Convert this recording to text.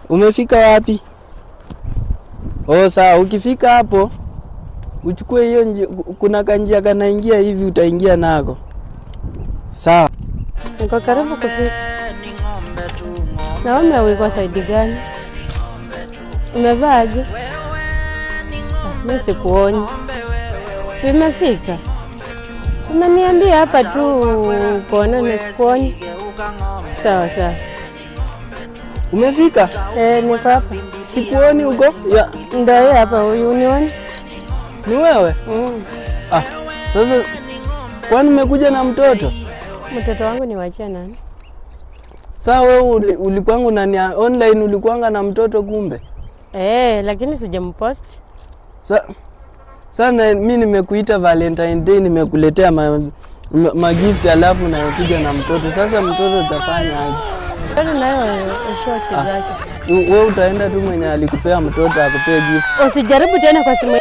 Umefika wapi? Oh, sawa, ukifika hapo uchukue hiyo njia, kuna kanjia kanaingia hivi utaingia nako. Sawa. Niko karibu kufika. Naomba uwe kwa saidi gani? Umevaaje? Mimi sikuoni. Si umefika? Umeniambia hapa tu kuona na sikuoni. Sawa sawa. Umefika? Niko hapa. Sikuoni huko? Ya, Ndio hapa huyu unioni? ni wewe? Sasa kwani umekuja na mtoto? Mtoto wangu ni wachia nani? Sawa, wewe ulikuwangu nani online, ulikuwanga na mtoto kumbe? Lakini sijampost. Sana mimi nimekuita Valentine Day, nimekuletea gift alafu nakuja na mtoto. Sasa mtoto utafanya aje? Bado nayo short zake. Wewe utaenda tu mwenye alikupea mtoto akupea gift. Usijaribu tena kwa simu.